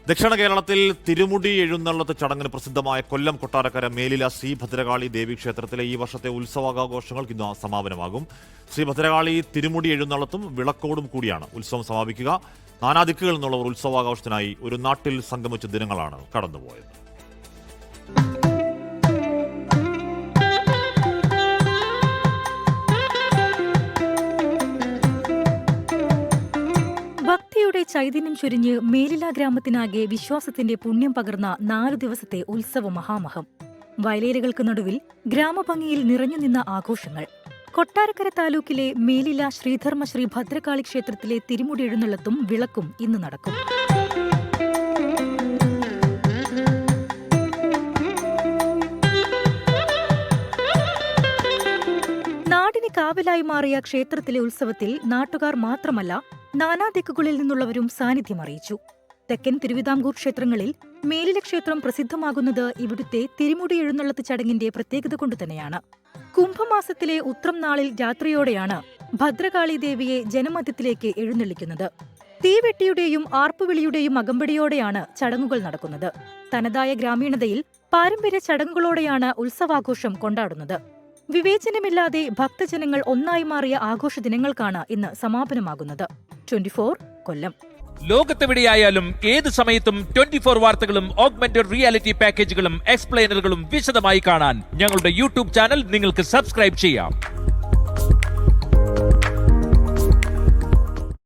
ദക്ഷിണ കേരളത്തിൽ തിരുമുടി എഴുന്നള്ളത്ത് ചടങ്ങിന് പ്രസിദ്ധമായ കൊല്ലം കൊട്ടാരക്കര മേലില ശ്രീ ഭദ്രകാളി ദേവീക്ഷേത്രത്തിലെ ഈ വർഷത്തെ ഉത്സവാഘോഷങ്ങൾക്ക് ഇന്ന് സമാപനമാകും. ശ്രീ ഭദ്രകാളി തിരുമുടി എഴുന്നള്ളത്തും വിളക്കോടും കൂടിയാണ് ഉത്സവം സമാപിക്കുക. നാനാദിക്കുകളിൽ നിന്നുള്ളവർ ഉത്സവാഘോഷത്തിനായി ഒരു നാട്ടിൽ സംഗമിച്ച ദിനങ്ങളാണ് കടന്നുപോയത്. ഭക്തിയുടെ ചൈതന്യം ചൊരിഞ്ഞ് മേലില ഗ്രാമത്തിനാകെ വിശ്വാസത്തിന്റെ പുണ്യം പകർന്ന 4 ദിവസത്തെ ഉത്സവ മഹാമഹം. വയലേലകൾക്ക് നടുവിൽ ഗ്രാമഭംഗിയിൽ നിറഞ്ഞുനിന്ന ആഘോഷങ്ങൾ. കൊട്ടാരക്കര താലൂക്കിലെ മേലില ശ്രീധർമ്മ ശ്രീ ഭദ്രകാളി ക്ഷേത്രത്തിലെ തിരുമുടി എഴുന്നള്ളത്തും വിളക്കും ഇന്ന് നടക്കും. നാടിന് കാവലായി മാറിയ ക്ഷേത്രത്തിലെ ഉത്സവത്തിൽ നാട്ടുകാർ മാത്രമല്ല നാനാദിക്കുകളിൽ നിന്നുള്ളവരും സാന്നിധ്യം അറിയിച്ചു. തെക്കൻ തിരുവിതാംകൂർ ക്ഷേത്രങ്ങളിൽ മേലില ക്ഷേത്രം പ്രസിദ്ധമാകുന്നത് ഇവിടുത്തെ തിരുമുടി എഴുന്നള്ളത്ത് ചടങ്ങിന്റെ പ്രത്യേകത കൊണ്ടുതന്നെയാണ്. കുംഭമാസത്തിലെ ഉത്രം നാളിൽ രാത്രിയോടെയാണ് ഭദ്രകാളി ദേവിയെ ജനമധ്യത്തിലേക്ക് എഴുന്നള്ളിക്കുന്നത്. തീവെട്ടിയുടെയും ആർപ്പുവിളിയുടെയും അകമ്പടിയോടെയാണ് ചടങ്ങുകൾ നടക്കുന്നത്. തനതായ ഗ്രാമീണതയിൽ പാരമ്പര്യ ചടങ്ങുകളോടെയാണ് ഉത്സവാഘോഷം കൊണ്ടാടുന്നത്. വിവേചനമില്ലാതെ ഭക്തജനങ്ങൾ ഒന്നായി മാറിയ ആഘോഷ ദിനങ്ങൾക്കാണ് ഇന്ന് സമാപനമാകുന്നത്. 24 കൊല്ലം. ലോകത്തെവിടെയായാലും ഏത് സമയത്തും 24 വാർത്തകളും ഓഗ്മെന്റഡ് റിയാലിറ്റി പാക്കേജുകളും എക്സ്പ്ലെയിനറുകളും വിശദമായി കാണാൻ ഞങ്ങളുടെ യൂട്യൂബ് ചാനൽ നിങ്ങൾക്ക് സബ്സ്ക്രൈബ് ചെയ്യാം.